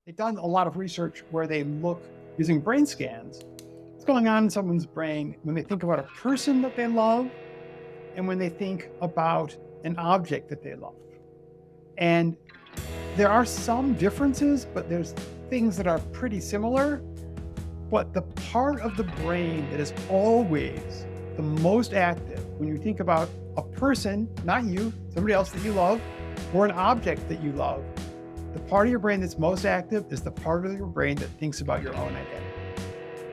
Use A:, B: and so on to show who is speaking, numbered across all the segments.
A: They've done a lot of research where they look using brain scans. What's going on in someone's brain when they think about a person that they love and when they think about an object that they love. And there are some differences, but there's things that are pretty similar. But the part of the brain that is always the most active when you think about a person, not you, somebody else that you love, or an object that you love, the part of your brain that's most active is the part of your brain that thinks about your own identity.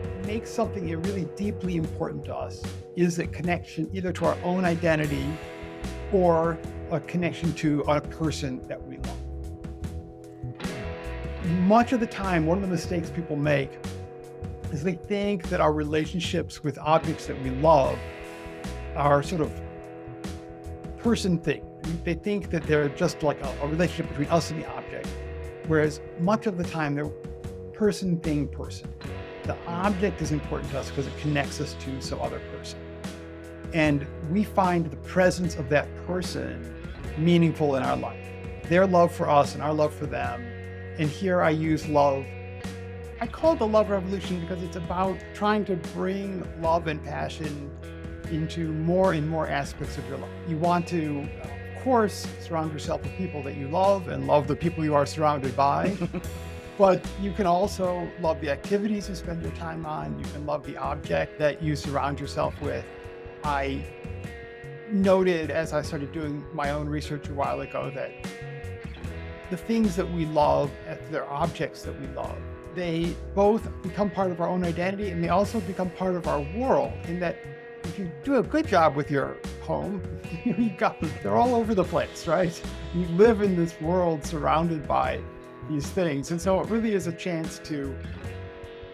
A: What makes something really deeply important to us is a connection either to our own identity or a connection to a person that we love. Much of the time, one of the mistakes people make is they think that our relationships with objects that we love are sort of person thing. They think that they're just like a relationship between us and the object, whereas much of the time they're person thing person. The object is important to us because it connects us to some other person. And we find the presence of that person meaningful in our life. Their love for us and our love for them. And here I use love. I call it the love revolution because it's about trying to bring love and passion into more and more aspects of your life. You want to, of course, surround yourself with people that you love and love the people you are surrounded by. But you can also love the activities you spend your time on. You can love the object that you surround yourself with. I noted as I started doing my own research a while ago that the things that we love, they're objects that we love, they both become part of our own identity and they also become part of our world in that if you do a good job with your home, they're all over the place, right? You live in this world surrounded by these things. And so it really is a chance to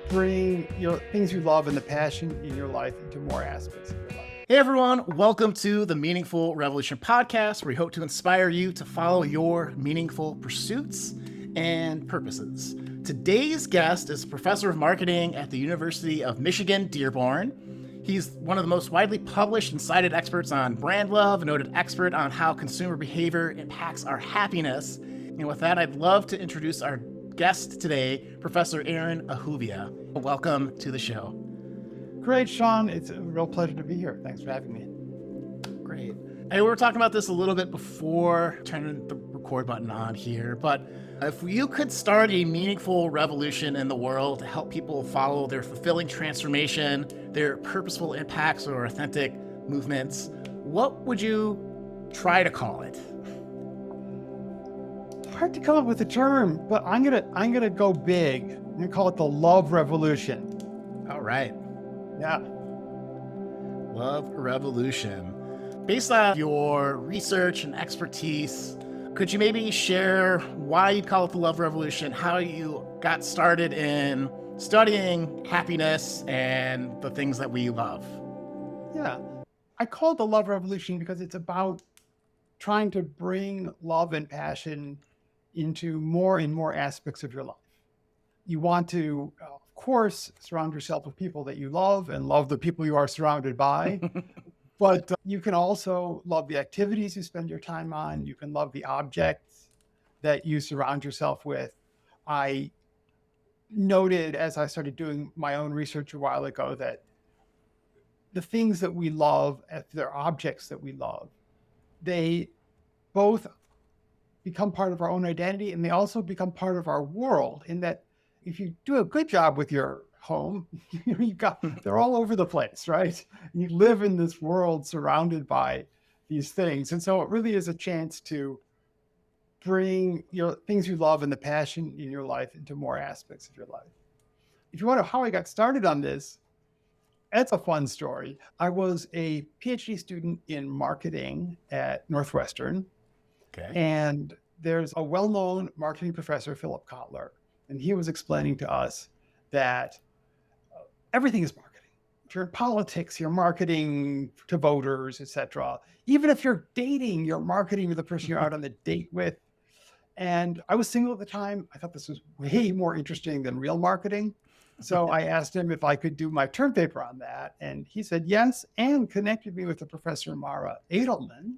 A: bring things you love and the passion in your life into more aspects of your life.
B: Hey everyone, welcome to the Meaningful Revolution podcast, where we hope to inspire you to follow your meaningful pursuits and purposes. Today's guest is a professor of marketing at the University of Michigan, Dearborn. He's one of the most widely published and cited experts on brand love, a noted expert on how consumer behavior impacts our happiness. And with that, I'd love to introduce our guest today, Professor Dr Ahuvia. Welcome to the show.
A: Great, Sean. It's a real pleasure to be here. Thanks for having me.
B: Great. Hey, we were talking about this a little bit before turning the record button on here, but if you could start a meaningful revolution in the world to help people follow their fulfilling transformation, their purposeful impacts or authentic movements, what would you try to call it?
A: Hard to come up with a term, but I'm gonna go big. I'm gonna call it the love revolution.
B: All right.
A: Yeah.
B: Love revolution. Based on your research and expertise, could you maybe share why you call it the love revolution, how you got started in studying happiness and the things that we love?
A: Yeah. I call it the love revolution because it's about trying to bring love and passion into more and more aspects of your life. You want to, of course, surround yourself with people that you love and love the people you are surrounded by. But you can also love the activities you spend your time on. You can love the objects that you surround yourself with. I noted as I started doing my own research a while ago that the things that we love, they're objects that we love, they both become part of our own identity and they also become part of our world in that if you do a good job with your home, they're all over the place, right? You live in this world surrounded by these things. And so it really is a chance to bring things you love and the passion in your life into more aspects of your life. If you wonder how I got started on this, that's a fun story. I was a PhD student in marketing at Northwestern.
B: Okay.
A: And there's a well-known marketing professor, Philip Kotler, and he was explaining to us that everything is marketing. If you're in politics, you're marketing to voters, etc. Even if you're dating, you're marketing to the person you're out on the date with. And I was single at the time. I thought this was way more interesting than real marketing. So I asked him if I could do my term paper on that. And he said yes, and connected me with the Professor Mara Edelman,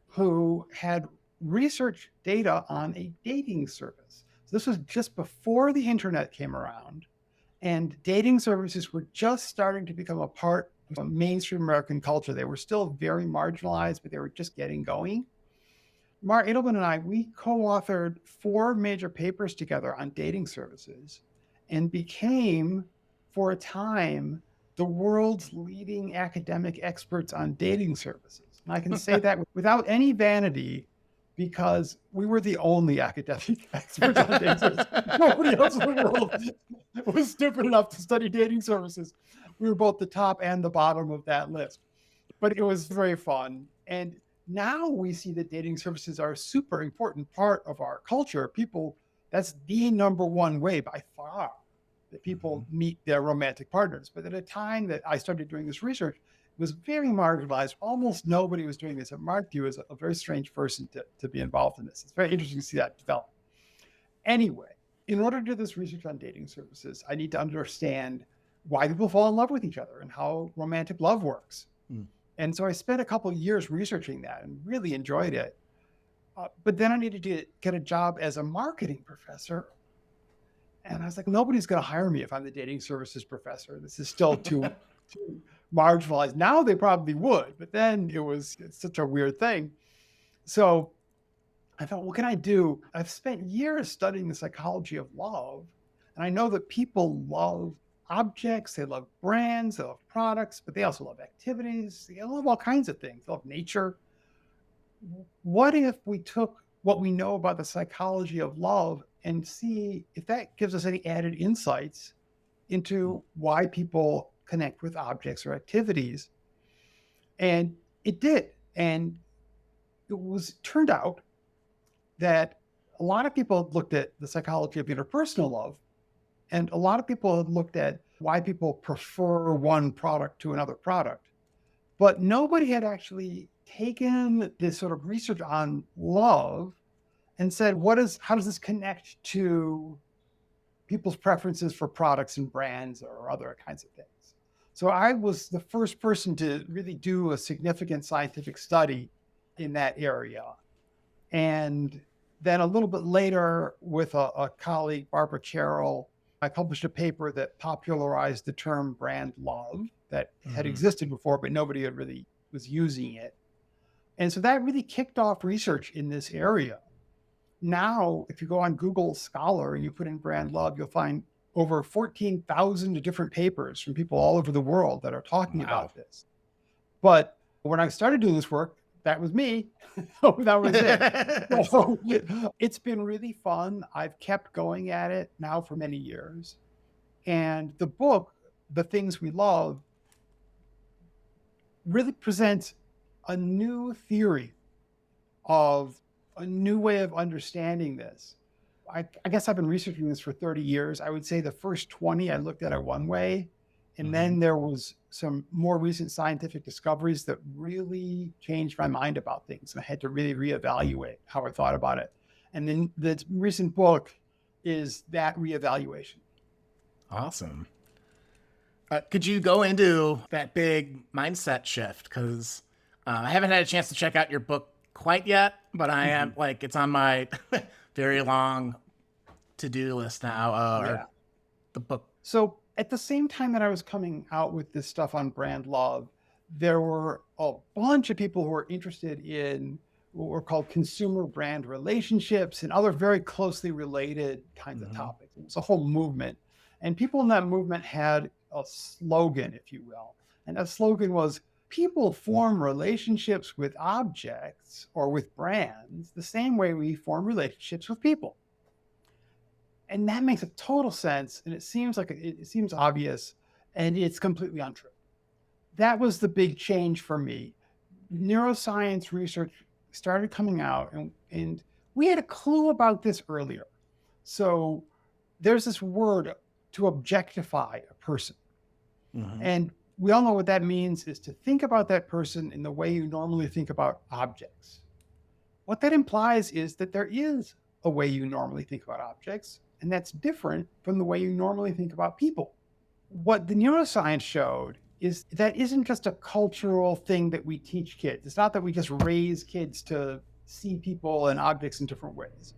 A: who had research data on a dating service. This was just before the internet came around, and dating services were just starting to become a part of mainstream American culture. They were still very marginalized, but they were just getting going. Mark Edelman and I, we co-authored 4 major papers together on dating services and became, for a time, the world's leading academic experts on dating services. And I can say that without any vanity, because we were the only academic experts on dating services. Nobody else in the world was stupid enough to study dating services. We were both the top and the bottom of that list. But it was very fun. And now we see that dating services are a super important part of our culture. People, that's the number one way by far that people meet their romantic partners. But at a time that I started doing this research, it was very marginalized. Almost nobody was doing this. It marked you as a very strange person to be involved in this. It's very interesting to see that develop. Anyway, in order to do this research on dating services, I need to understand why people fall in love with each other and how romantic love works. And so I spent a couple of years researching that and really enjoyed it. But then I needed to get a job as a marketing professor. And I was like, nobody's going to hire me if I'm the dating services professor. This is still too marginalized. Now they probably would, but then it's such a weird thing. So I thought, what can I do? I've spent years studying the psychology of love. And I know that people love objects, they love brands, they love products, but they also love activities. They love all kinds of things. They love nature. What if we took what we know about the psychology of love and see if that gives us any added insights into why people connect with objects or activities? And it did. And turned out that a lot of people looked at the psychology of interpersonal love, and a lot of people had looked at why people prefer one product to another product. But nobody had actually taken this sort of research on love and said, how does this connect to people's preferences for products and brands or other kinds of things? So I was the first person to really do a significant scientific study in that area. And then a little bit later, with a colleague, Barbara Carroll, I published a paper that popularized the term brand love that had existed before, but nobody had really was using it. And so that really kicked off research in this area. Now, if you go on Google Scholar and you put in brand love, you'll find over 14,000 different papers from people all over the world that are talking about this. But when I started doing this work, that was me. That was it. So it's been really fun. I've kept going at it now for many years. And the book, The Things We Love, really presents a new theory of a new way of understanding this. I guess I've been researching this for 30 years. I would say the first 20, I looked at it one way. And then there was some more recent scientific discoveries that really changed my mind about things. And I had to really reevaluate how I thought about it. And then the recent book is that reevaluation.
B: Awesome. Could you go into that big mindset shift? Because I haven't had a chance to check out your book quite yet, but I am it's on my very long to-do list now. The book.
A: So at the same time that I was coming out with this stuff on brand love, there were a bunch of people who were interested in what were called consumer brand relationships and other very closely related kinds of topics. It was a whole movement. And people in that movement had a slogan, if you will. And that slogan was, people form relationships with objects or with brands the same way we form relationships with people. And that makes a total sense. And it seems obvious, and it's completely untrue. That was the big change for me. Neuroscience research started coming out, and we had a clue about this earlier. So there's this word to objectify a person. And we all know what that means is to think about that person in the way you normally think about objects. What that implies is that there is a way you normally think about objects, and that's different from the way you normally think about people. What the neuroscience showed is that isn't just a cultural thing that we teach kids. It's not that we just raise kids to see people and objects in different ways.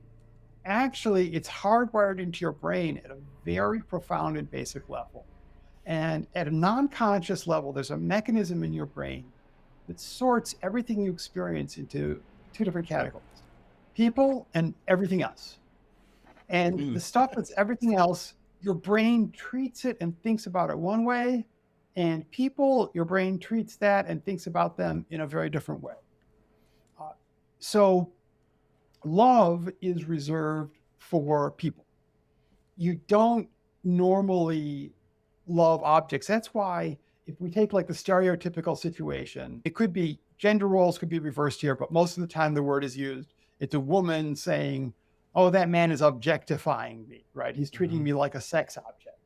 A: actually, it's hardwired into your brain at a very profound and basic level. And at a non-conscious level, there's a mechanism in your brain that sorts everything you experience into two different categories: people and everything else. And the stuff that's everything else, your brain treats it and thinks about it one way, and people, your brain treats that and thinks about them in a very different way. So love is reserved for people. You don't normally love objects. That's why if we take like the stereotypical situation, it could be gender roles could be reversed here, but most of the time the word is used. It's a woman saying, "Oh, that man is objectifying me," right? He's treating me like a sex object.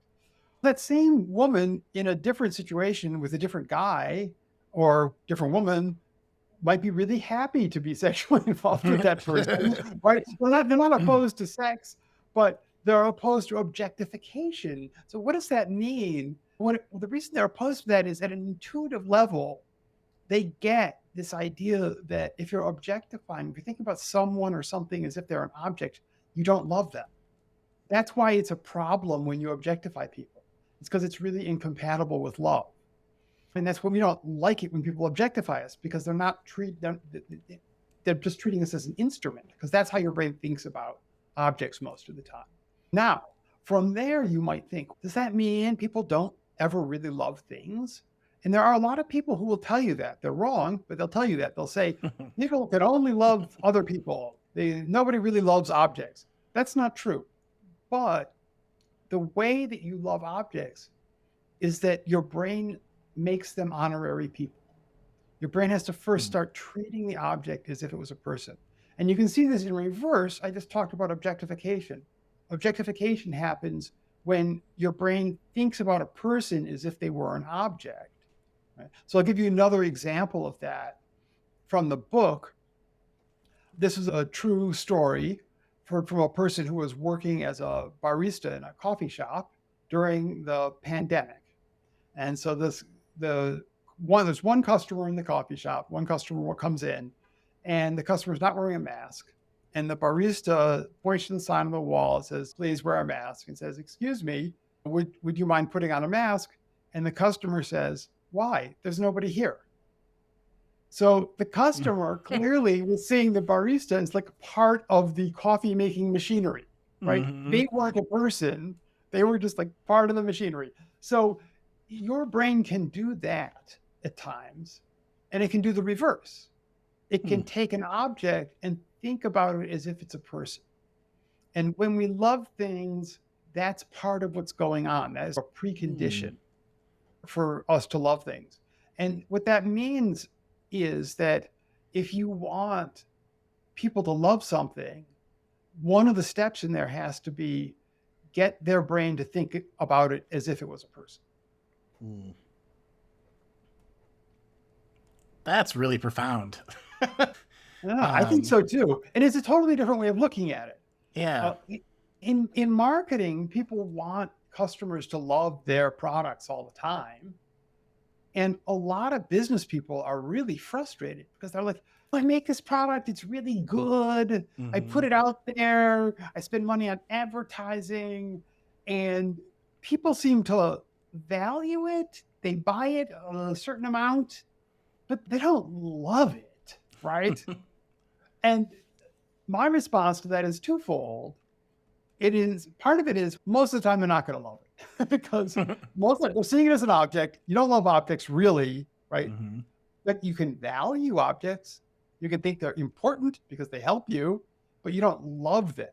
A: That same woman in a different situation with a different guy or different woman might be really happy to be sexually involved with that person, right? They're not opposed to sex, but they're opposed to objectification. So what does that mean? The reason they're opposed to that is at an intuitive level, they get this idea that if you're objectifying, if you think about someone or something as if they're an object, you don't love them. That's why it's a problem when you objectify people. It's because it's really incompatible with love. And that's when we don't like it when people objectify us, because they're just treating us as an instrument, because that's how your brain thinks about objects most of the time. Now, from there, you might think, does that mean people don't ever really love things? And there are a lot of people who will tell you that. They're wrong, but they'll tell you that. They'll say, people can only love other people. Nobody really loves objects. That's not true. But the way that you love objects is that your brain makes them honorary people. Your brain has to first start treating the object as if it was a person. And you can see this in reverse. I just talked about objectification. Objectification happens when your brain thinks about a person as if they were an object. Right? So I'll give you another example of that from the book. This is a true story from a person who was working as a barista in a coffee shop during the pandemic. And so there's one customer in the coffee shop, one customer comes in, and the customer's not wearing a mask. And the barista points to the sign on the wall and says, "Please wear a mask," and says, "Excuse me, would you mind putting on a mask?" And the customer says, "Why? There's nobody here." So the customer clearly was seeing the barista as like part of the coffee making machinery, right? They weren't a person. They were just like part of the machinery. So your brain can do that at times, and it can do the reverse. It can take an object and think about it as if it's a person. And when we love things, that's part of what's going on. That is a precondition for us to love things. And what that means is that if you want people to love something, one of the steps in there has to be get their brain to think about it as if it was a person.
B: That's really profound.
A: Yeah, I think so too. And it's a totally different way of looking at it.
B: Yeah.
A: In marketing, people want customers to love their products all the time. And a lot of business people are really frustrated because they're like, I make this product, it's really good. I put it out there. I spend money on advertising, and people seem to value it. They buy it a certain amount, but they don't love it, right? And my response to that is twofold. Part of it is most of the time they're not going to love it because most of they're seeing it as an object. You don't love objects really, right? But you can value objects. You can think they're important because they help you, but you don't love them.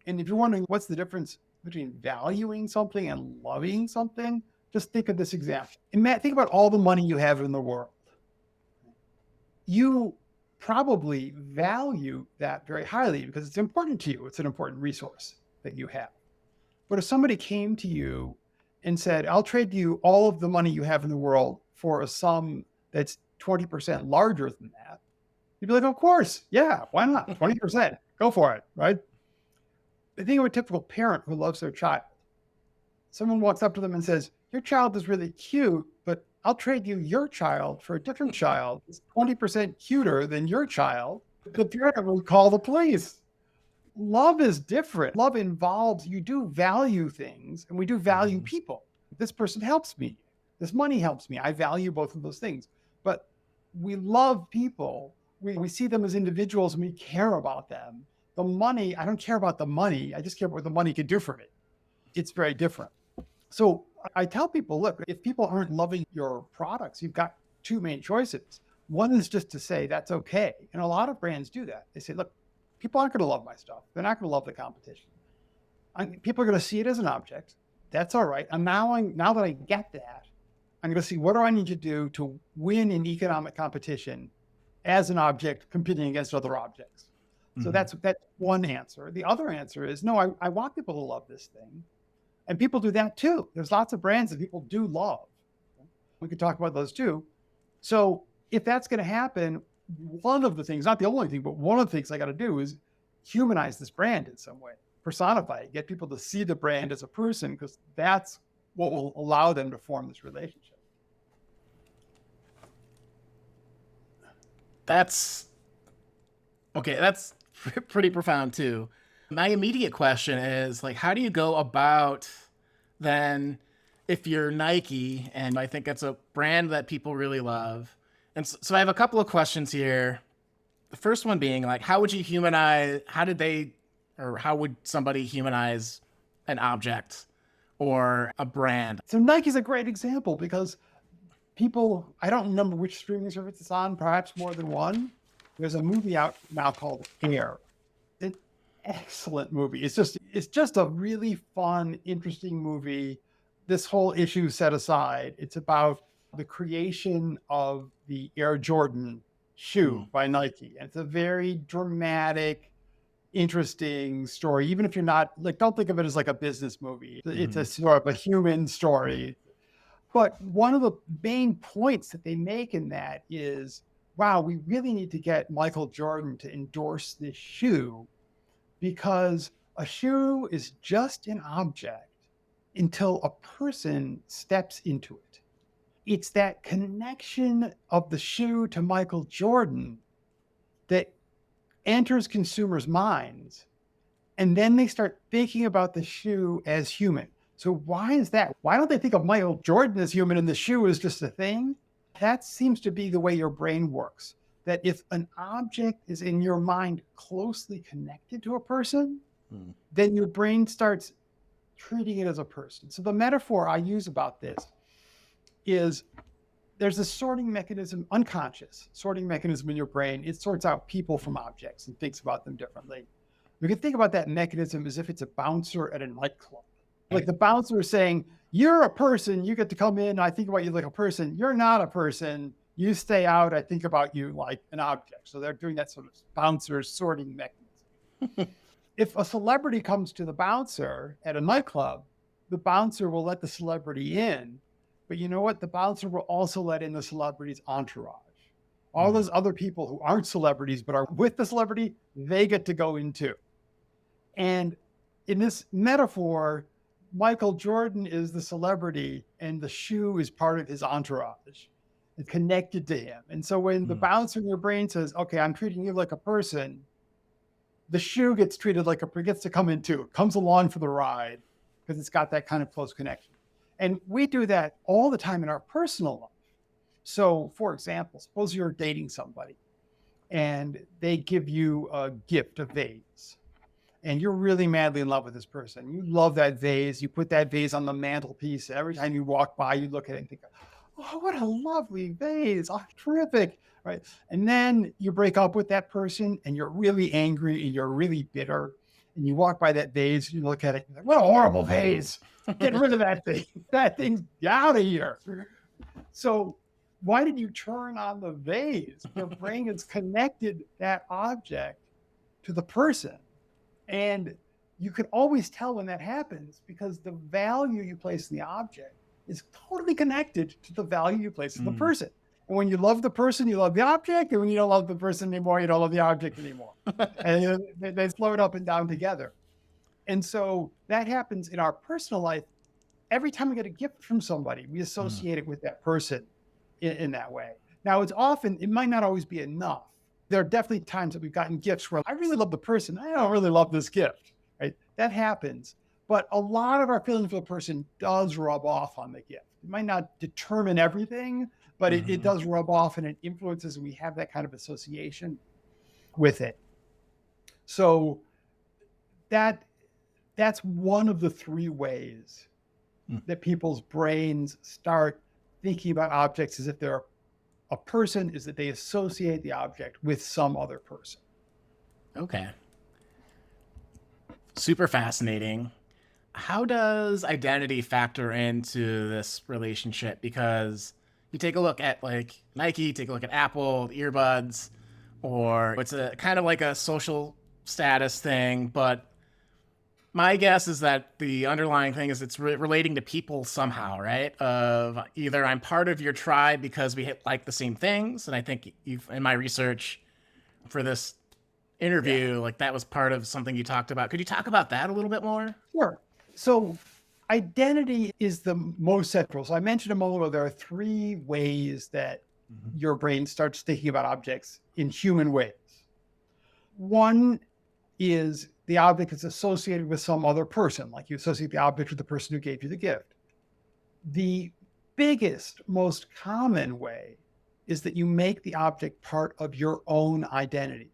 A: And if you're wondering what's the difference between valuing something and loving something, just think of this example. Think about all the money you have in the world. You probably value that very highly because it's important to you. It's an important resource that you have. But if somebody came to you and said, "I'll trade you all of the money you have in the world for a sum that's 20% larger than that," you'd be like, "Of course. Yeah, why not? 20%, go for it," right? I think of a typical parent who loves their child. Someone walks up to them and says, "Your child is really cute, but I'll trade you your child for a different child. It's 20% cuter than your child." The parent would call the police. love is different. Love involves you do value things, and we do value
B: Mhm.
A: people. This person helps me. This money helps me. I value both of those things. But we love people. We see them as individuals and we care about them. The money, I don't care about the money. I just care about what the money can do for me. It's very different. So I tell people, look, if people aren't loving your products, you've got two main choices. One is just to say that's okay. And a lot of brands do that. They say, look, people aren't going to love my stuff. They're not going to love the competition. People are going to see it as an object. That's all right. And now that I get that, I'm going to see what do I need to do to win in economic competition as an object competing against other objects. So
B: Mhm.
A: that's one answer. The other answer is no, I want people to love this thing. And people do that too. There's lots of brands that people do love. We could talk about those too. So if that's going to happen, one of the things, not the only thing, but one of the things I got to do is humanize this brand in some way, personify it, get people to see the brand as a person, because that's what will allow them to form this relationship.
B: That's okay. That's pretty profound too. My immediate question is like, how do you go about then if you're Nike, and I think it's a brand that people really love. And so I have a couple of questions here. The first one being like, how would you humanize, how did they, or how would somebody humanize an object or a brand?
A: So Nike's a great example because people, I don't remember which streaming service it's on, perhaps more than one. There's a movie out now called Air. An excellent movie. It's just a really fun, interesting movie. This whole issue set aside, it's about the creation of the Air Jordan shoe
B: Mm.
A: by Nike. And it's a very dramatic, interesting story. Even if you're not like, don't think of it as like a business movie. It's a
B: Mhm.
A: sort of a human story. But one of the main points that they make in that is, wow, we really need to get Michael Jordan to endorse this shoe, because a shoe is just an object until a person steps into it. It's that connection of the shoe to Michael Jordan that enters consumers' minds. And then they start thinking about the shoe as human. So why is that? Why don't they think of Michael Jordan as human and the shoe is just a thing? That seems to be the way your brain works. That if an object is in your mind closely connected to a person,
B: Mm.
A: then your brain starts treating it as a person. So the metaphor I use about this is there's a sorting mechanism, unconscious sorting mechanism in your brain. It sorts out people from objects and thinks about them differently. We can think about that mechanism as if it's a bouncer at a nightclub. Like the bouncer is saying, you're a person, you get to come in, I think about you like a person. You're not a person, you stay out, I think about you like an object. So they're doing that sort of bouncer sorting mechanism. If a celebrity comes to the bouncer at a nightclub, the bouncer will let the celebrity in. But you know what? The bouncer will also let in the celebrity's entourage. All
B: Mm.
A: those other people who aren't celebrities but are with the celebrity, they get to go in too. And in this metaphor, Michael Jordan is the celebrity and the shoe is part of his entourage and connected to him. And so when the
B: Mm.
A: bouncer in your brain says, okay, I'm treating you like a person, the shoe gets treated like gets to come in too. It comes along for the ride because it's got that kind of close connection. And we do that all the time in our personal life. So, for example, suppose you're dating somebody and they give you a gift, a vase, and you're really madly in love with this person. You love that vase. You put that vase on the mantelpiece. Every time you walk by, you look at it and think, oh, what a lovely vase. Oh, terrific. Right. And then you break up with that person and you're really angry and you're really bitter. And you walk by that vase, you look at it, like, what a horrible vase. Get rid of that thing. That thing's out of here. So why did you turn on the vase? Your brain has connected that object to the person. And you can always tell when that happens because the value you place in the object is totally connected to the value you place in the
B: Mm.
A: person. And when you love the person, you love the object. And when you don't love the person anymore, you don't love the object anymore. And they float up and down together. And so that happens in our personal life. Every time we get a gift from somebody, we associate it with that person in that way. Now, it might not always be enough. There are definitely times that we've gotten gifts where I really love the person. I don't really love this gift, right? That happens. But a lot of our feelings for the person does rub off on the gift. It might not determine everything, but it
B: Mhm.
A: does rub off and it influences, and we have that kind of association with it. So that that's one of the three ways
B: Mm.
A: that people's brains start thinking about objects as if they're a person, is that they associate the object with some other person.
B: Okay. Super fascinating. How does identity factor into this relationship? Because you take a look at like Nike, take a look at Apple, the earbuds, or it's a kind of like a social status thing. But my guess is that the underlying thing is it's relating to people somehow, right? Of either I'm part of your tribe because we like the same things, and I think you've in my research for this
A: Yeah,
B: interview, like that was part of something you talked about. Could you talk about that a little bit more?
A: sure. So identity is the most central. So I mentioned a moment ago, there are three ways that
B: Mhm.
A: your brain starts thinking about objects in human ways. One is the object is associated with some other person, like you associate the object with the person who gave you the gift. The biggest, most common way is that you make the object part of your own identity.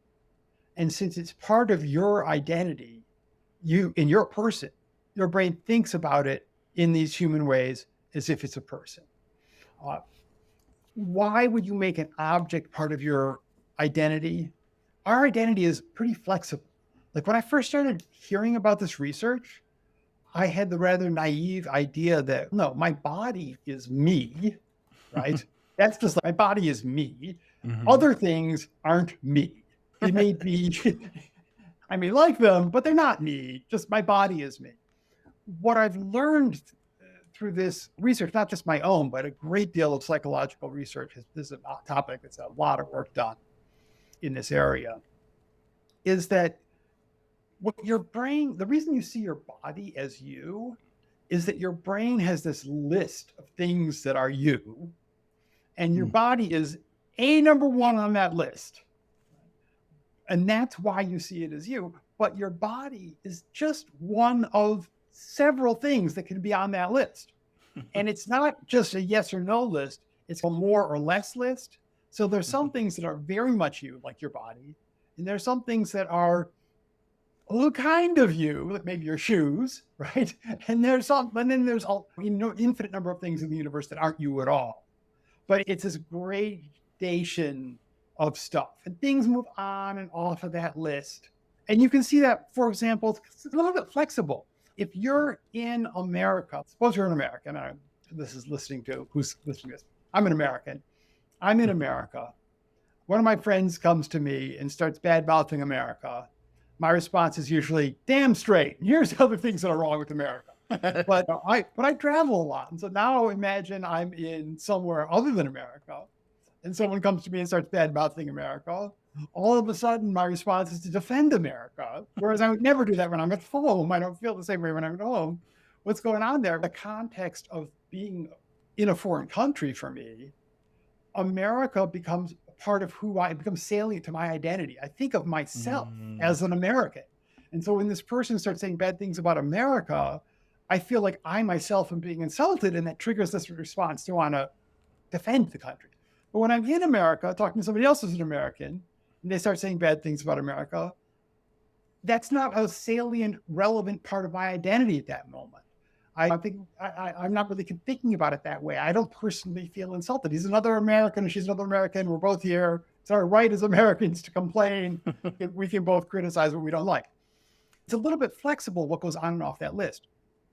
A: And since it's part of your identity, you in your person, your brain thinks about it in these human ways as if it's a person. Uh, why would you make an object part of your identity? Our identity is pretty flexible. Like when I first started hearing about this research, I had the rather naive idea that no, my body is me, right? That's just like my body is me.
B: Mhm.
A: Other things aren't me. They may be, I may like them, but they're not me. Just my body is me. What I've learned through this research, not just my own, but a great deal of psychological research, this is a topic that's a lot of work done in this area, is that what your brain, the reason you see your body as you is that your brain has this list of things that are you, and your
B: Mm.
A: body is a number one on that list. And that's why you see it as you. But your body is just one of several things that can be on that list. And it's not just a yes or no list, it's a more or less list. So there's some things that are very much you, like your body, and there's some things that are a little kind of you, like maybe your shoes, right? And then there's all infinite number of things in the universe that aren't you at all. But it's this gradation of stuff, and things move on and off of that list. And you can see that, for example, it's a little bit flexible. If you're in America, suppose you're an American, this is listening to who's listening to this. I'm an American. I'm in America. One of my friends comes to me and starts bad mouthing America. My response is usually, damn straight. Here's other things that are wrong with America. But I travel a lot. And so now imagine I'm in somewhere other than America and someone comes to me and starts bad mouthing America. All of a sudden, my response is to defend America. Whereas I would never do that when I'm at home. I don't feel the same way when I'm at home. What's going on there? The context of being in a foreign country for me, America becomes part of who I become salient to my identity. I think of myself
B: Mm.
A: as an American. And so when this person starts saying bad things about America, I feel like I myself am being insulted, and that triggers this response to want to defend the country. But when I'm in America talking to somebody else who's an American, and they start saying bad things about America, that's not a salient, relevant part of my identity at that moment. I think I'm not really thinking about it that way. I don't personally feel insulted. He's another American, and she's another American. We're both here. It's our right as Americans to complain. We can both criticize what we don't like. It's a little bit flexible what goes on and off that list.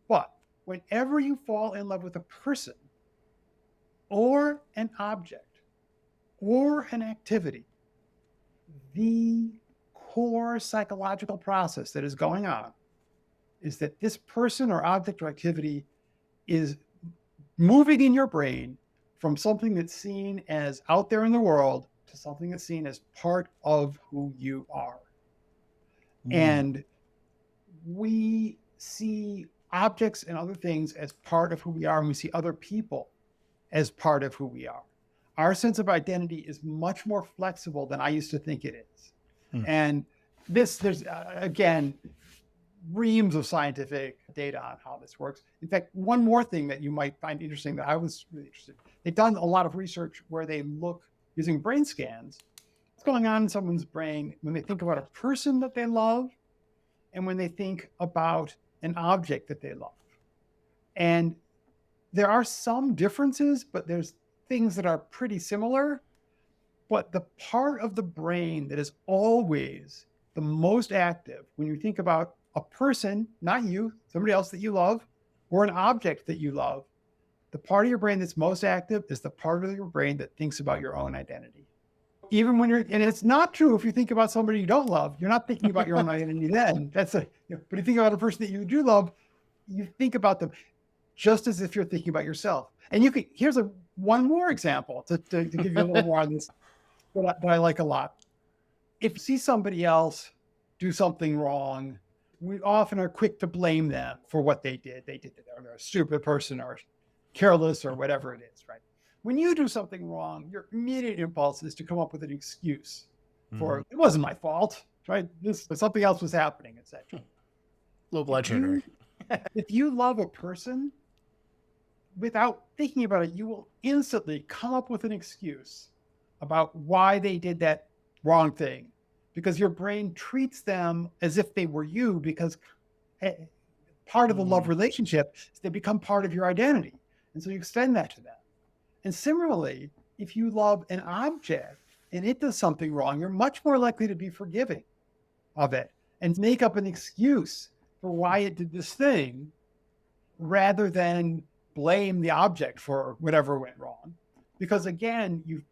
A: But whenever you fall in love with a person or an object or an activity, the core psychological process that is going on is that this person or object or activity is moving in your brain from something that's seen as out there in the world to something that's seen as part of who you are.
B: Mm.
A: And we see objects and other things as part of who we are, and we see other people as part of who we are. our sense of identity is much more flexible than I used to think it is.
B: Hmm.
A: And there's again, reams of scientific data on how this works. In fact, one more thing that you might find interesting that I was really interested in, they've done a lot of research where they look using brain scans, what's going on in someone's brain when they think about a person that they love and when they think about an object that they love. And there are some differences, but there's things that are pretty similar. But the part of the brain that is always the most active when you think about a person, not you, somebody else that you love, or an object that you love, the part of your brain that's most active is the part of your brain that thinks about your own identity. Even when and it's not true if you think about somebody you don't love, you're not thinking about your own identity then. But if you think about a person that you do love, you think about them just as if you're thinking about yourself. And here's one more example to give you a little more on this that I like a lot. If you see somebody else do something wrong, we often are quick to blame them for what they did. They're a stupid person or careless or whatever it is, right? When you do something wrong, your immediate impulse is to come up with an excuse for it wasn't my fault, right? Something else was happening, etc.
B: Low blood sugar.
A: If you love a person, without thinking about it, you will instantly come up with an excuse about why they did that wrong thing, because your brain treats them as if they were you, because part of the love relationship is they become part of your identity. And so you extend that to them. And similarly, if you love an object and it does something wrong, you're much more likely to be forgiving of it and make up an excuse for why it did this thing rather than blame the object for whatever went wrong. Because again, you've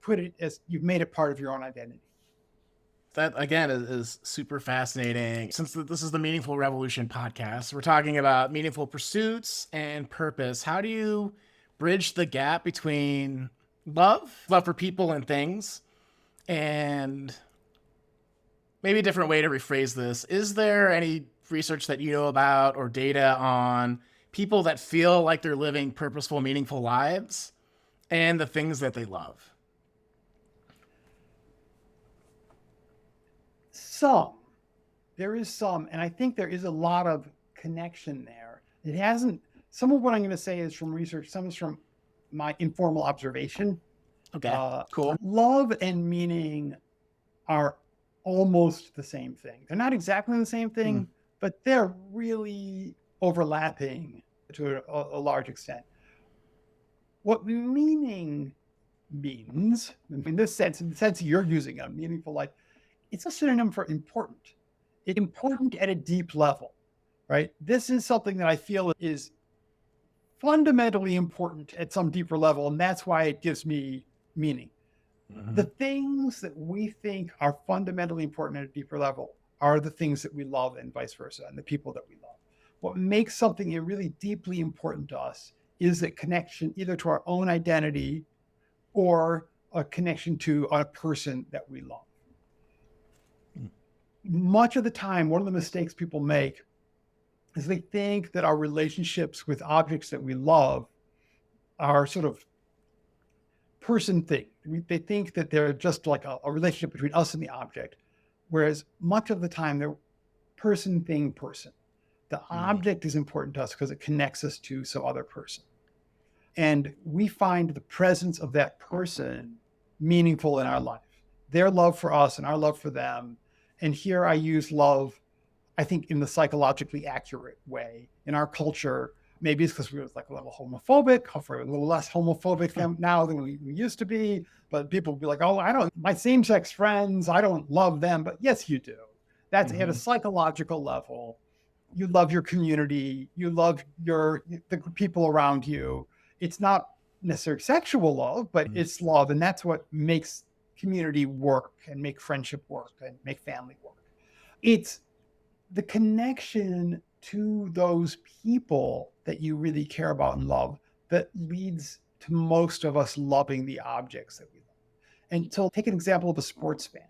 A: made it part of your own identity.
B: That again is super fascinating. Since this is the Meaningful Revolution podcast, we're talking about meaningful pursuits and purpose. How do you bridge the gap between love for people and things, and maybe a different way to rephrase this? Is there any research that you know about or data on people that feel like they're living purposeful, meaningful lives and the things that they love?
A: There is some, and I think there is a lot of connection there. Some of what I'm going to say is from research, some is from my informal observation.
B: Okay, cool.
A: Love and meaning are almost the same thing. They're not exactly the same thing, but they're really overlapping to a large extent. What meaning means, in this sense, in the sense you're using a meaningful life, it's a synonym for important. It's important at a deep level, right? This is something that I feel is fundamentally important at some deeper level, and that's why it gives me meaning. The things that we think are fundamentally important at a deeper level are the things that we love, and vice versa, and the people that we love. What makes something really deeply important to us is a connection either to our own identity or a connection to a person that we love. Much of the time, one of the mistakes people make is they think that our relationships with objects that we love are sort of person thing. They think that they're just like a relationship between us and the object, whereas much of the time they're person thing person. The object is important to us because it connects us to some other person. And we find the presence of that person meaningful in our life, their love for us and our love for them. And here I use love, I think, in the psychologically accurate way. In our culture, maybe it's because we were like a little homophobic, hopefully a little less homophobic now than we used to be. But people will be like, oh, my same-sex friends, I don't love them. But yes, you do. That's at a psychological level. You love your community. You love the people around you. It's not necessarily sexual love, but it's love. And that's what makes community work and make friendship work and make family work. It's the connection to those people that you really care about and love that leads to most of us loving the objects that we love. And so take an example of a sports fan.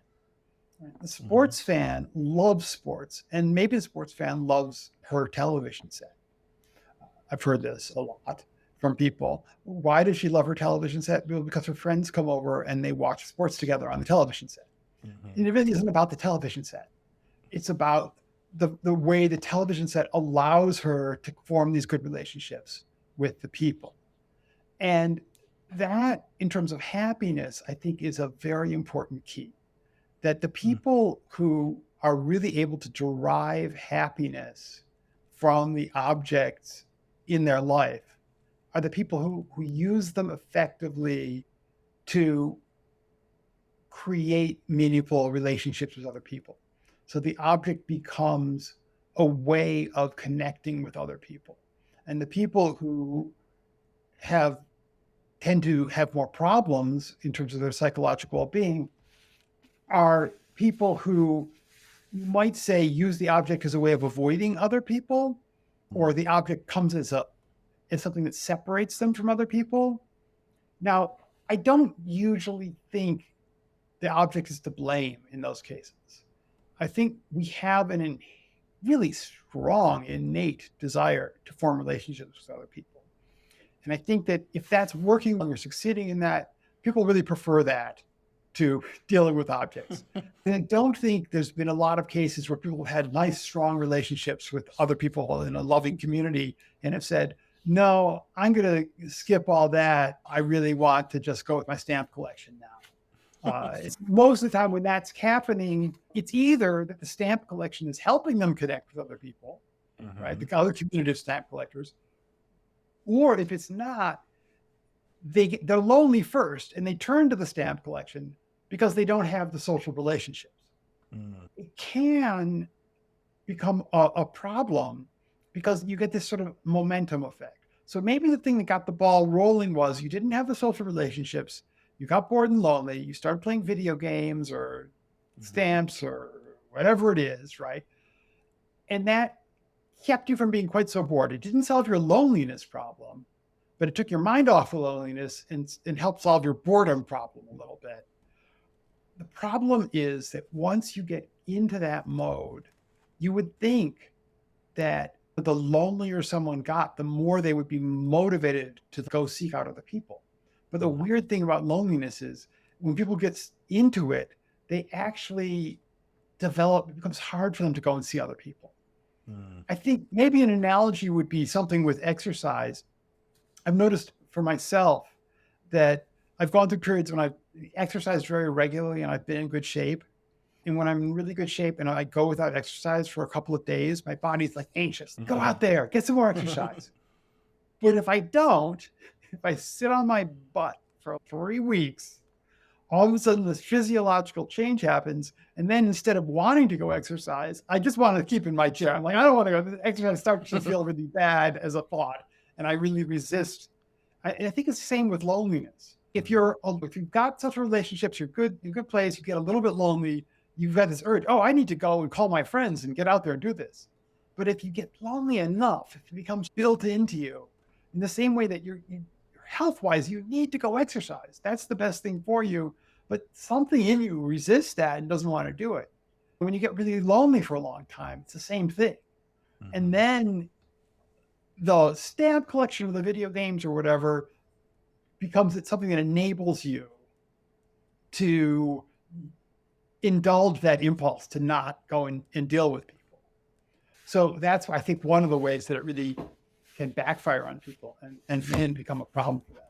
A: The sports fan loves sports, and maybe the sports fan loves her television set. I've heard this a lot from people. Why does she love her television set? Well, because her friends come over and they watch sports together on the television set. And it really isn't about the television set. It's about the way the television set allows her to form these good relationships with the people. And that, in terms of happiness, I think is a very important key. That the people who are really able to derive happiness from the objects in their life are the people who use them effectively to create meaningful relationships with other people. So the object becomes a way of connecting with other people. And the people who tend to have more problems in terms of their psychological well-being are people who you might say use the object as a way of avoiding other people, or the object comes as something that separates them from other people. Now, I don't usually think the object is to blame in those cases. I think we have a really strong innate desire to form relationships with other people. And I think that if that's working when you're succeeding in that, people really prefer that to dealing with objects. And I don't think there's been a lot of cases where people have had nice, strong relationships with other people in a loving community and have said, no, I'm going to skip all that. I really want to just go with my stamp collection now. Most of the time when that's happening, it's either that the stamp collection is helping them connect with other people, right? The other community of stamp collectors. Or if it's not, they're lonely first and they turn to the stamp collection because they don't have the social relationships. It can become a problem because you get this sort of momentum effect. So maybe the thing that got the ball rolling was you didn't have the social relationships, you got bored and lonely, you started playing video games or stamps or whatever it is, right? And that kept you from being quite so bored. It didn't solve your loneliness problem, but it took your mind off of loneliness and helped solve your boredom problem a little bit. The problem is that once you get into that mode, you would think that the lonelier someone got, the more they would be motivated to go seek out other people. But the weird thing about loneliness is when people get into it, they actually it becomes hard for them to go and see other people. I think maybe an analogy would be something with exercise. I've noticed for myself that I've gone through periods when I've exercised very regularly and I've been in good shape. And when I'm in really good shape and I go without exercise for a couple of days, my body's like anxious. Go out there, get some more exercise. But if I don't, if I sit on my butt for 3 weeks, all of a sudden this physiological change happens. And then instead of wanting to go exercise, I just want to keep in my chair. I'm like, I don't want to go. Exercise starts to feel really bad as a thought. And I really resist. I think it's the same with loneliness. If you've got social relationships, you're good, in a good place, you get a little bit lonely, you've got this urge, I need to go and call my friends and get out there and do this. But if you get lonely enough, if it becomes built into you, in the same way that you're health-wise, you need to go exercise. That's the best thing for you. But something in you resists that and doesn't want to do it. When you get really lonely for a long time, it's the same thing. And then the stamp collection of the video games or whatever becomes something that enables you to indulge that impulse to not go and deal with people. So that's why I think one of the ways that it really can backfire on people and become a problem for them.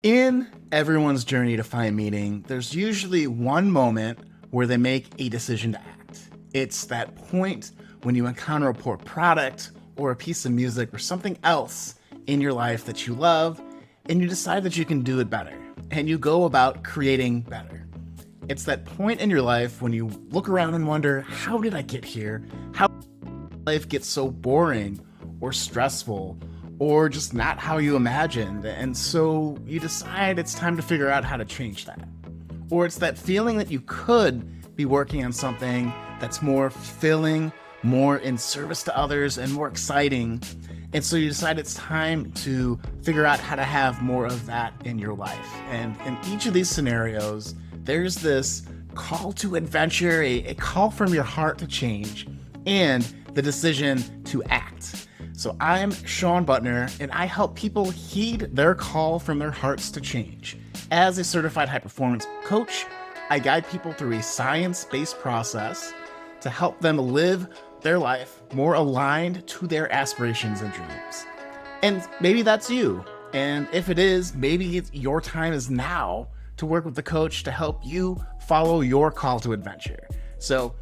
B: In everyone's journey to find meaning, there's usually one moment where they make a decision to act. It's that point when you encounter a poor product or a piece of music or something else in your life that you love, and you decide that you can do it better, and you go about creating better. It's that point in your life when you look around and wonder, how did I get here? How did life get so boring or stressful or just not how you imagined? And so you decide it's time to figure out how to change that. Or it's that feeling that you could be working on something that's more fulfilling, more in service to others, and more exciting. And so you decide it's time to figure out how to have more of that in your life. And in each of these scenarios, there's this call to adventure, a call from your heart to change, and the decision to act. So I'm Sean Butner, and I help people heed their call from their hearts to change. As a certified high performance coach, I guide people through a science-based process to help them live their life more aligned to their aspirations and dreams. And maybe that's you. And if it is, maybe your time is now to work with the coach to help you follow your call to adventure. So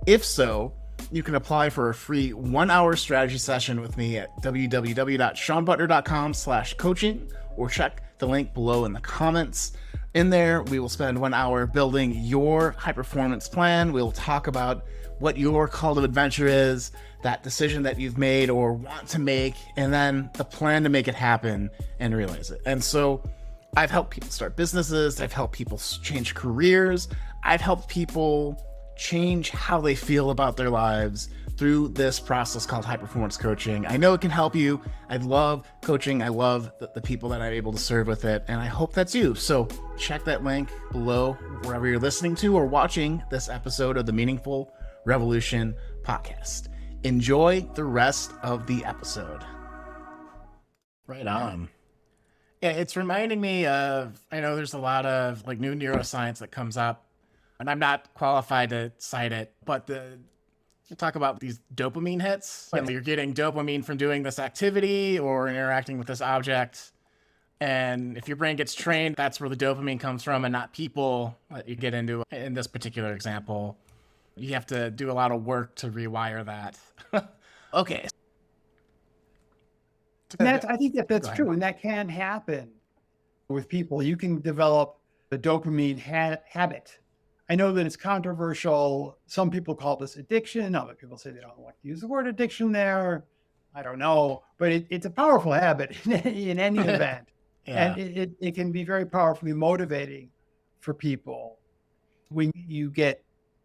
B: if so, you can apply for a free 1-hour strategy session with me at www.seanbutner.com/coaching or check the link below in the comments. In there, we will spend 1 hour building your high performance plan. We'll talk about what your call to adventure is, that decision that you've made or want to make, and then the plan to make it happen and realize it. And so I've helped people start businesses. I've helped people change careers. I've helped people change how they feel about their lives through this process called high performance coaching. I know it can help you. I love coaching. I love the people that I'm able to serve with it. And I hope that's you. So check that link below wherever you're listening to or watching this episode of the Meaningful Revolution podcast. Enjoy the rest of the episode. Right on. Yeah, it's reminding me of, I know there's a lot of like new neuroscience that comes up, and I'm not qualified to cite it, but you talk about these dopamine hits. Right. You're getting dopamine from doing this activity or interacting with this object. And if your brain gets trained, that's where the dopamine comes from and not people that you get into. In this particular example, you have to do a lot of work to rewire that. Okay.
A: I think that's true. And that can happen with people. You can develop the dopamine habit. I know that it's controversial. Some people call this addiction. Other people say they don't like to use the word addiction there. I don't know. But it's a powerful habit in any event. Yeah. And it can be very powerfully motivating for people when you get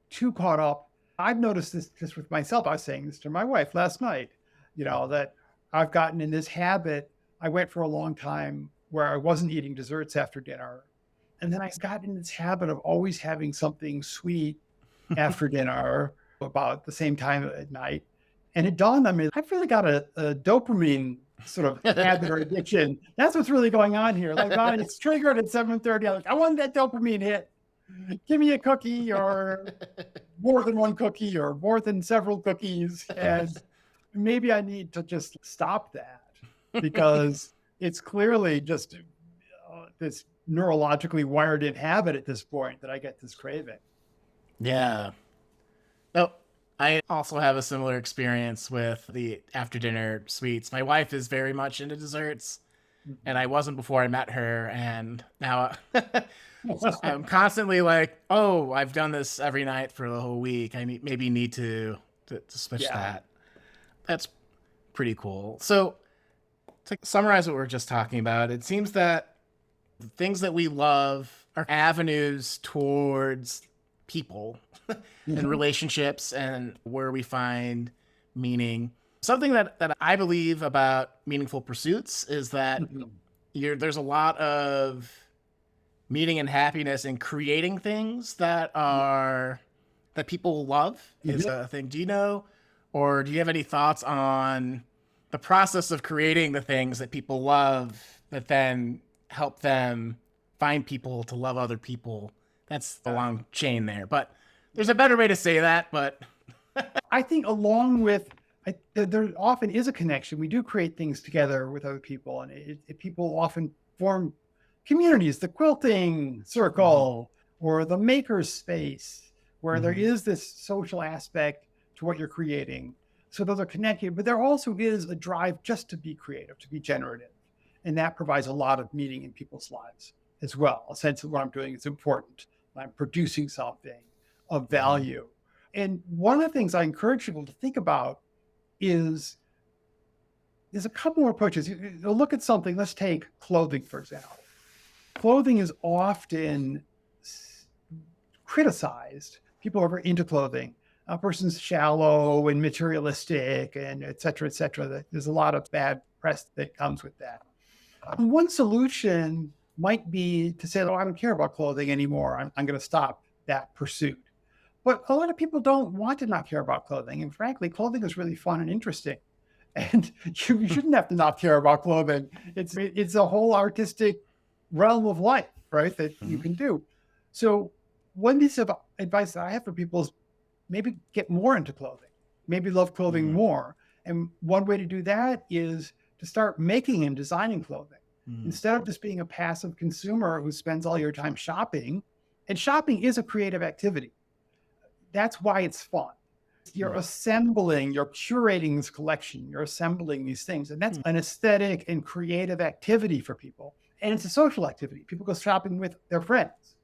A: too caught up. I've noticed this just with myself. I was saying this to my wife last night, that I've gotten in this habit. I went for a long time where I wasn't eating desserts after dinner. And then I got in this habit of always having something sweet after dinner about the same time at night. And it dawned on me, I've really got a dopamine sort of habit or addiction. That's what's really going on here. Like, God, it's triggered at 7:30. I'm like, I want that dopamine hit. Give me a cookie or more than one cookie or more than several cookies. And maybe I need to just stop that because it's clearly just this neurologically wired in habit at this point that I get this craving.
B: Yeah. No, I also have a similar experience with the after dinner sweets. My wife is very much into desserts, and I wasn't before I met her. And now I'm constantly like, oh, I've done this every night for the whole week. I maybe need to switch that. That's pretty cool. So to summarize what we're just talking about, it seems that the things that we love are avenues towards people and relationships and where we find meaning. Something that I believe about meaningful pursuits is that there's a lot of meaning and happiness in creating things that people love is a thing. Do you know, or do you have any thoughts on the process of creating the things that people love that then help them find people to love other people? That's a long chain there, but there's a better way to say that. But
A: I think along with, there often is a connection. We do create things together with other people, and people often form communities, the quilting circle or the maker's space, where there is this social aspect to what you're creating. So those are connected, but there also is a drive just to be creative, to be generative. And that provides a lot of meaning in people's lives as well. A sense of what I'm doing is important. I'm producing something of value. And one of the things I encourage people to think about is there's a couple more approaches. You look at something, let's take clothing, for example. Clothing is often criticized. People are very into clothing. A person's shallow and materialistic and et cetera, et cetera. There's a lot of bad press that comes with that. One solution might be to say, oh, I don't care about clothing anymore. I'm going to stop that pursuit. But a lot of people don't want to not care about clothing. And frankly, clothing is really fun and interesting. And you shouldn't have to not care about clothing. It's a whole artistic realm of life, right? That you
B: Mhm.
A: can do. So one piece of advice that I have for people is maybe get more into clothing, maybe love clothing
B: Mhm.
A: more. And one way to do that is to start making and designing clothing
B: Mhm.
A: instead of just being a passive consumer who spends all your time shopping. And shopping is a creative activity. That's why it's fun. You're
B: Yeah.
A: assembling, you're curating this collection, you're assembling these things. And that's an aesthetic and creative activity for people. And it's a social activity. People go shopping with their friends.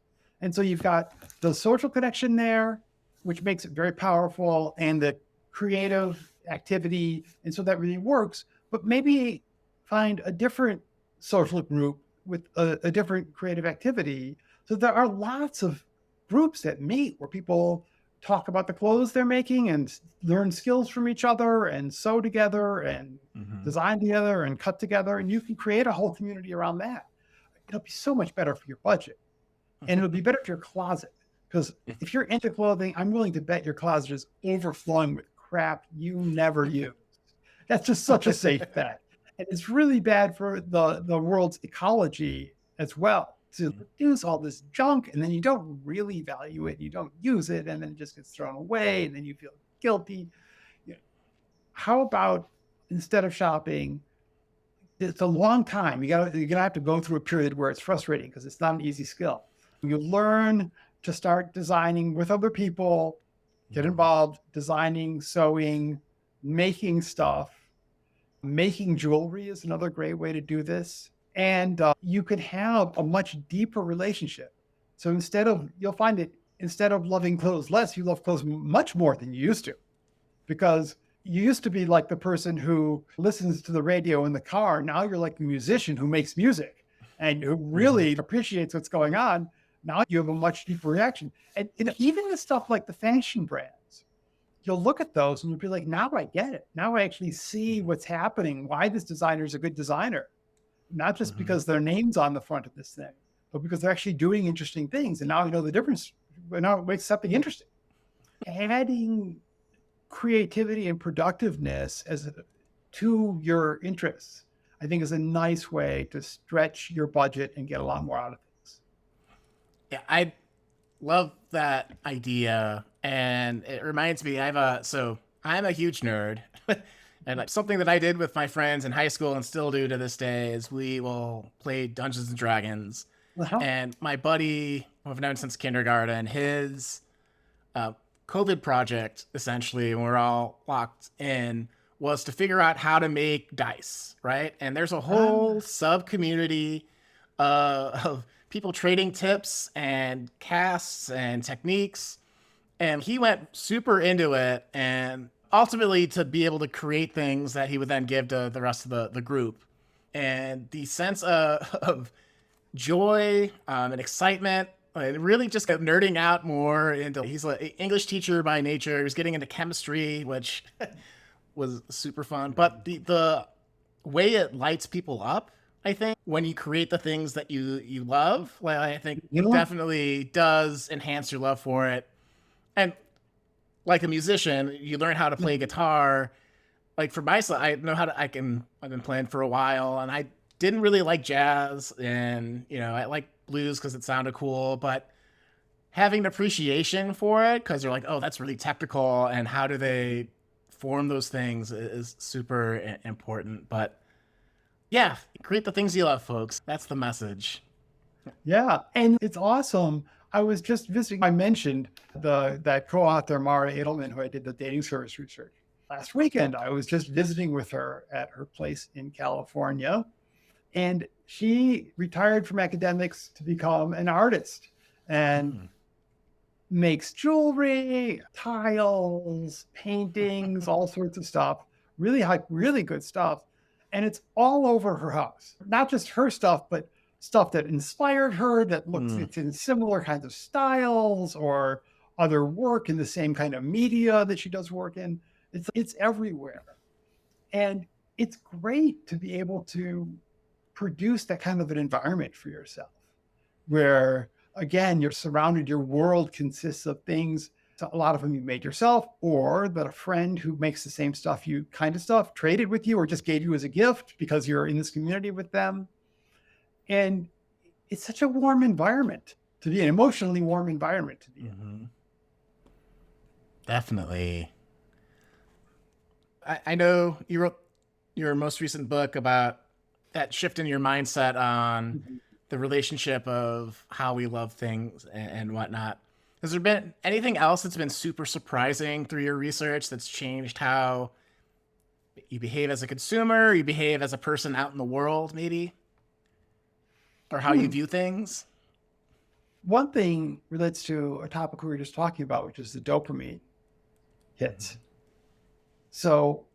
A: And so you've got the social connection there, which makes it very powerful, and the creative activity. And so that really works. But maybe find a different social group with a different creative activity. So there are lots of groups that meet where people talk about the clothes they're making and learn skills from each other and sew together and
B: Mhm.
A: design together and cut together. And you can create a whole community around that. It'll be so much better for your budget, and it'll be better for your closet. Because if you're into clothing, I'm willing to bet your closet is overflowing with crap you never use. That's just such a safe bet. And it's really bad for the world's ecology as well to produce all this junk, and then you don't really value it, you don't use it, and then it just gets thrown away, and then you feel guilty. You know, how about instead of shopping, it's a long time. You're gonna have to go through a period where it's frustrating because it's not an easy skill. You learn to start designing with other people, get
B: Mhm.
A: involved, designing, sewing, making stuff. Making jewelry is another great way to do this. And you could have a much deeper relationship. So you'll find that instead of loving clothes less, you love clothes much more than you used to, because you used to be like the person who listens to the radio in the car. Now you're like the musician who makes music and who
B: Mhm.
A: really appreciates what's going on. Now you have a much deeper reaction. And even the stuff like the fashion brands, you'll look at those and you'll be like, now I get it. Now I actually see what's happening, why this designer is a good designer, not just
B: Mhm.
A: because their name's on the front of this thing, but because they're actually doing interesting things. And now I know the difference. But now it makes something interesting. Adding creativity and productiveness to your interests, I think, is a nice way to stretch your budget and get a lot more out of things.
B: Yeah, I love that idea, and it reminds me. I'm a huge nerd, and like something that I did with my friends in high school and still do to this day is we will play Dungeons and Dragons.
A: Well,
B: And my buddy, who I've known since kindergarten, his uh, COVID project, essentially, when we're all locked in, was to figure out how to make dice, right? And there's a whole sub community of people trading tips and casts and techniques. And he went super into it, and ultimately to be able to create things that he would then give to the rest of the group. And the sense of joy and excitement. Really just kept nerding out more into. He's an English teacher by nature. He was getting into chemistry, which was super fun. But the way it lights people up, I think, when you create the things that you love, like I think
A: you know what?
B: definitely does enhance your love for it. And like a musician, you learn how to play guitar. Like for myself, I know how to. I've been playing for a while, and I didn't really like jazz, and I like blues because it sounded cool, but having an appreciation for it because you're like, oh, that's really technical, and how do they form those things is super important. But yeah, create the things you love, folks. That's the message.
A: Yeah, and it's awesome. I was just visiting. I mentioned the that co-author Mara Edelman, who I did the dating service research last weekend. I was just visiting with her at her place in California, and she retired from academics to become an artist and
B: Mm.
A: makes jewelry, tiles, paintings, all sorts of stuff. Really high, really good stuff. And it's all over her house. Not just her stuff, but stuff that inspired her, that looks
B: Mm.
A: it's in similar kinds of styles or other work in the same kind of media that she does work in. It's everywhere. And it's great to be able to produce that kind of an environment for yourself where, again, you're surrounded, your world consists of things So a lot of them you made yourself, or that a friend who makes the same stuff you kind of stuff traded with you or just gave you as a gift because you're in this community with them. And it's such a warm environment to be, an emotionally warm environment to be in.
B: Mm-hmm. Definitely. I know you wrote your most recent book about that shift in your mindset on
A: Mhm.
B: the relationship of how we love things and whatnot. Has there been anything else that's been super surprising through your research that's changed how you behave as a consumer, you behave as a person out in the world, maybe, or how you
A: Hmm.
B: view things?
A: One thing relates to a topic we were just talking about, which is the dopamine hits. So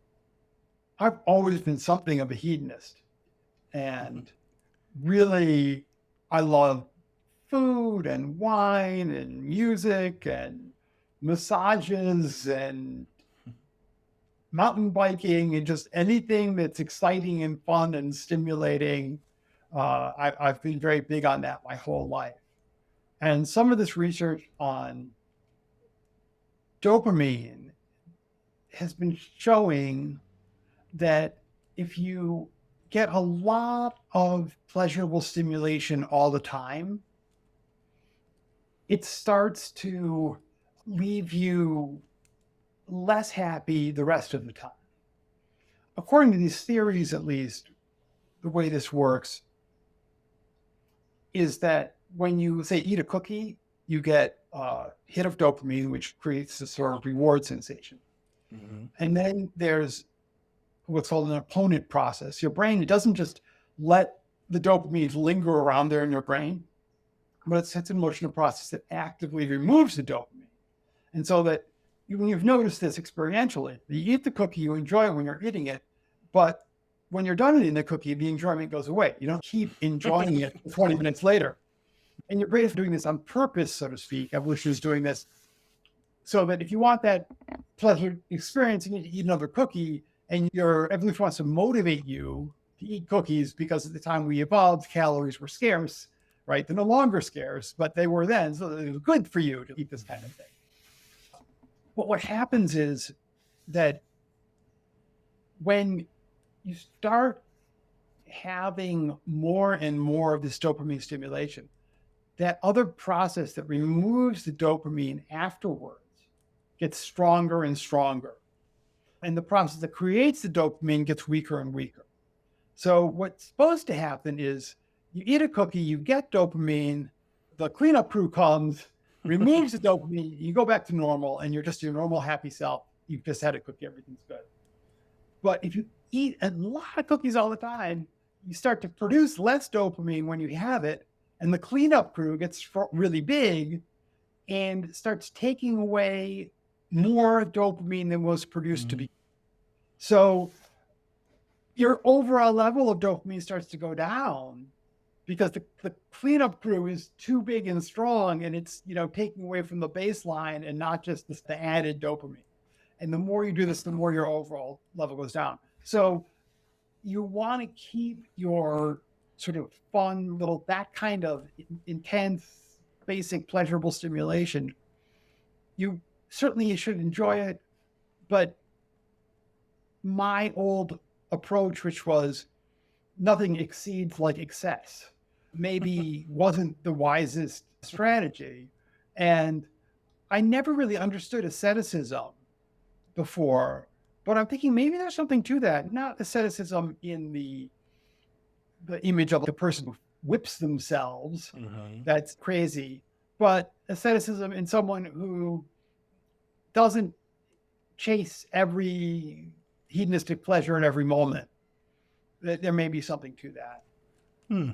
A: I've always been something of a hedonist, and really, I love food and wine and music and massages and mountain biking and just anything that's exciting and fun and stimulating. I've been very big on that my whole life. And some of this research on dopamine has been showing that if you get a lot of pleasurable stimulation all the time, it starts to leave you less happy the rest of the time. According to these theories, at least, the way this works is that when you say eat a cookie, you get a hit of dopamine, which creates a sort of reward sensation.
B: Mm-hmm.
A: And then there's what's called an opponent process. Your brain, it doesn't just let the dopamine linger around there in your brain, but it sets in motion a process that actively removes the dopamine. And so that you've noticed this experientially. You eat the cookie, you enjoy it when you're eating it, but when you're done eating the cookie, the enjoyment goes away. You don't keep enjoying it 20 minutes later. And your brain is doing this on purpose, so to speak. Evolution is doing this so that if you want that pleasure experience, you need to eat another cookie, and your evolution wants to motivate you to eat cookies because at the time we evolved, calories were scarce, right? They're no longer scarce, but they were then. So it was good for you to eat this kind of thing. But what happens is that when you start having more and more of this dopamine stimulation, that other process that removes the dopamine afterwards gets stronger and stronger. And the process that creates the dopamine gets weaker and weaker. So what's supposed to happen is you eat a cookie, you get dopamine, the cleanup crew comes, removes the dopamine, you go back to normal, and you're just your normal happy self. You've just had a cookie, everything's good. But if you eat a lot of cookies all the time, you start to produce less dopamine when you have it, and the cleanup crew gets really big and starts taking away more dopamine than was produced to
B: Mm-hmm.
A: be. So your overall level of dopamine starts to go down because the cleanup crew is too big and strong, and it's taking away from the baseline and not just the added dopamine. And the more you do this, the more your overall level goes down. So you want to keep your sort of fun little, that kind of intense, basic, pleasurable stimulation. You should enjoy it, but my old approach, which was nothing exceeds like excess, maybe wasn't the wisest strategy. And I never really understood asceticism before, but I'm thinking maybe there's something to that. Not asceticism in the image of the person who whips themselves.
B: Mm-hmm.
A: That's crazy. But asceticism in someone who doesn't chase every hedonistic pleasure in every moment. There may be something to that.
B: Hmm.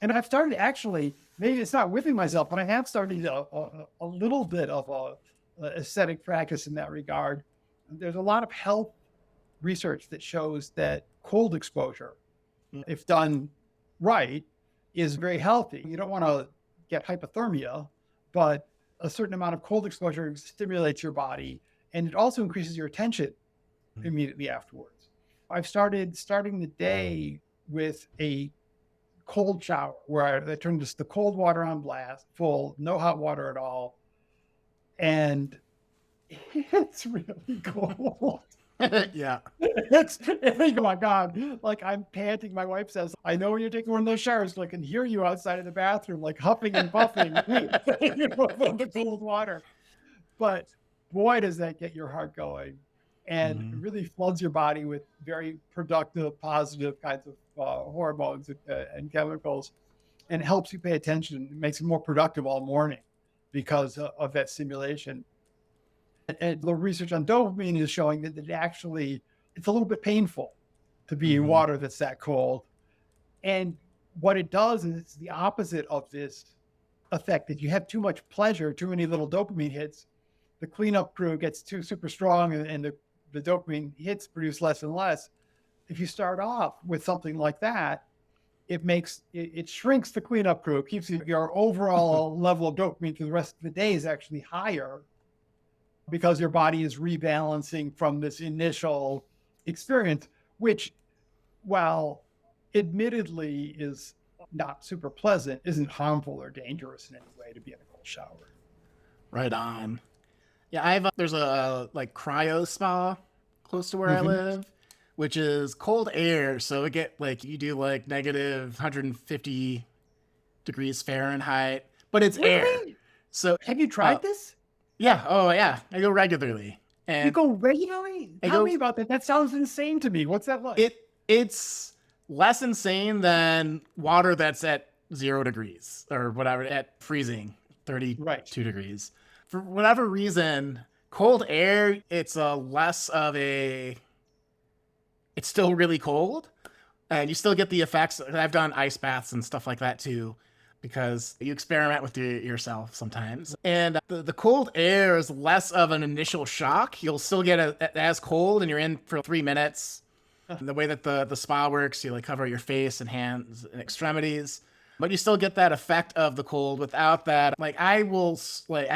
A: And I've started, actually, maybe it's not whipping myself, but I have started a little bit of a aesthetic practice in that regard. There's a lot of health research that shows that cold exposure, if done right, is very healthy. You don't want to get hypothermia, but a certain amount of cold exposure stimulates your body, and it also increases your attention immediately afterwards. I've starting the day with a cold shower where I turn just the cold water on blast, full, no hot water at all. And It's really cold.
B: Yeah.
A: Oh my God. Like I'm panting. My wife says, I know when you're taking one of those showers, I can hear you outside of the bathroom, like huffing and puffing from the cold water. But boy, does that get your heart going. And it
B: Mhm.
A: really floods your body with very productive, positive kinds of hormones and chemicals, and helps you pay attention. It makes you more productive all morning because of that stimulation. And the research on dopamine is showing that it actually, it's a little bit painful to be in
B: Mhm.
A: water that's that cold. And what it does is it's the opposite of this effect. If you have too much pleasure, too many little dopamine hits, the cleanup crew gets too super strong, and the dopamine hits produce less and less. If you start off with something like that, it shrinks the cleanup crew, keeps your overall level of dopamine for the rest of the day is actually higher because your body is rebalancing from this initial experience, which, while admittedly is not super pleasant, isn't harmful or dangerous in any way to be in a cold shower.
B: Right on. Yeah, there's a like cryo spa close to where I
A: Mm-hmm.
B: live, which is cold air. So it get like you do like negative 150 degrees Fahrenheit, but it's air.
A: Really?
B: So,
A: Have you
B: uh,
A: tried this?
B: yeah, oh yeah, I go regularly,
A: You
B: and
A: go regularly?
B: I
A: Tell
B: go.
A: me about that. That sounds insane to me. What's that like?
B: It's less insane than water that's at 0 degrees or whatever at freezing,
A: Right.
B: 32 degrees. For whatever reason, cold air, it's a less of a. It's still really cold, and you still get the effects. I've done ice baths and stuff like that too, because you experiment with yourself sometimes. And the cold air is less of an initial shock. You'll still get as cold, and you're in for 3 minutes. And the way that the spa works, you like cover your face and hands and extremities, but you still get that effect of the cold without that. Like I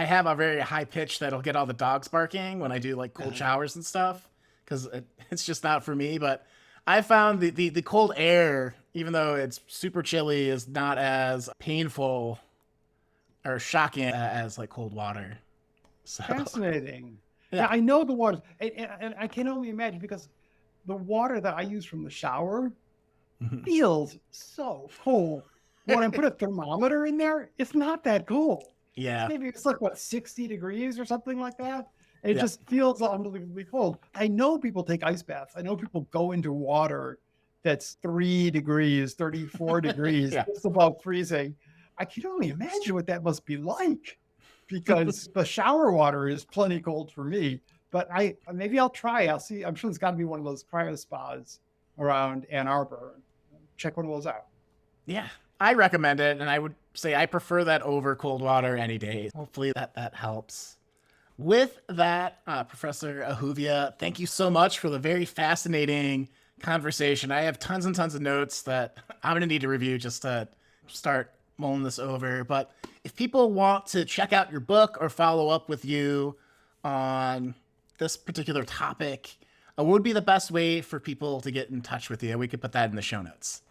B: have a very high pitch that'll get all the dogs barking when I do like cold showers and stuff because it's just not for me. But I found the cold air, even though it's super chilly, is not as painful or shocking as like cold water. So
A: Fascinating. Yeah,
B: yeah.
A: I know the water, and I can only imagine because the water that I use from the shower feels so cold. When I put a thermometer in there, it's not that cold.
B: Yeah.
A: It's like what, 60 degrees or something like that. It
B: Yeah.
A: just feels unbelievably cold. I know people take ice baths. I know people go into water that's 3 degrees, 34 degrees,
B: Yeah.
A: just above freezing. I can only imagine what that must be like because the shower water is plenty cold for me. But I maybe I'll try. I'll see. I'm sure there's got to be one of those cryo spas around Ann Arbor. Check one of those out.
B: Yeah, I recommend it, and I would say I prefer that over cold water any day. Hopefully that helps. With that, Professor Ahuvia, thank you so much for the very fascinating conversation. I have tons and tons of notes that I'm going to need to review just to start mulling this over. But if people want to check out your book or follow up with you on this particular topic, what would be the best way for people to get in touch with you? We could put that in the show notes.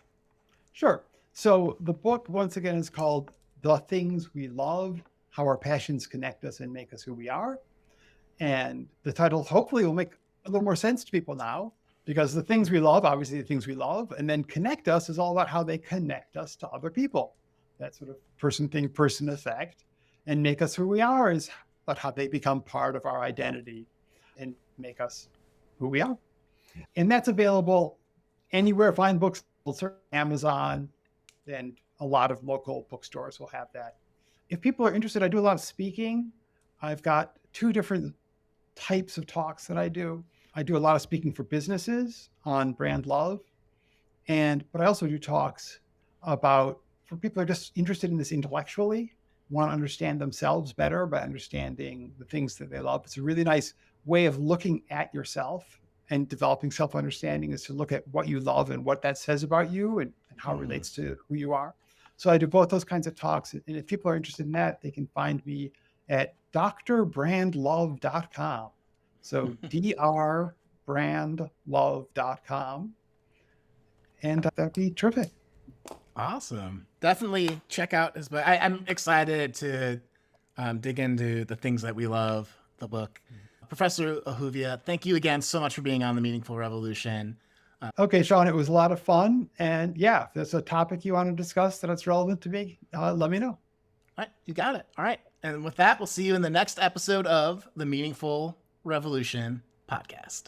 A: Sure. So the book, once again, is called The Things We Love, How Our Passions Connect Us and Make Us Who We Are. And the title hopefully will make a little more sense to people now because the things we love, obviously the things we love, and then connect us is all about how they connect us to other people. That sort of person thing, person effect. And make us who we are is about how they become part of our identity and make us who we are. And that's available anywhere fine books, Amazon, and a lot of local bookstores will have that. If people are interested, I do a lot of speaking. I've got two different types of talks that I do. I do a lot of speaking for businesses on brand love, but I also do talks about for people who are just interested in this intellectually, want to understand themselves better by understanding the things that they love. It's a really nice way of looking at yourself and developing self-understanding is to look at what you love and what that says about you and how it relates to who you are. So I do both those kinds of talks. And if people are interested in that, they can find me at drbrandlove.com. So drbrandlove.com. And that'd be terrific.
B: Awesome. Definitely check out his book. I'm excited to dig into the things that we love, the book. Professor Ahuvia, thank you again so much for being on the Meaningful Revolution.
A: Okay, Sean, it was a lot of fun. And yeah, if there's a topic you want to discuss that's relevant to me, let me know.
B: All right, you got it. All right. And with that, we'll see you in the next episode of the Meaningful Revolution podcast.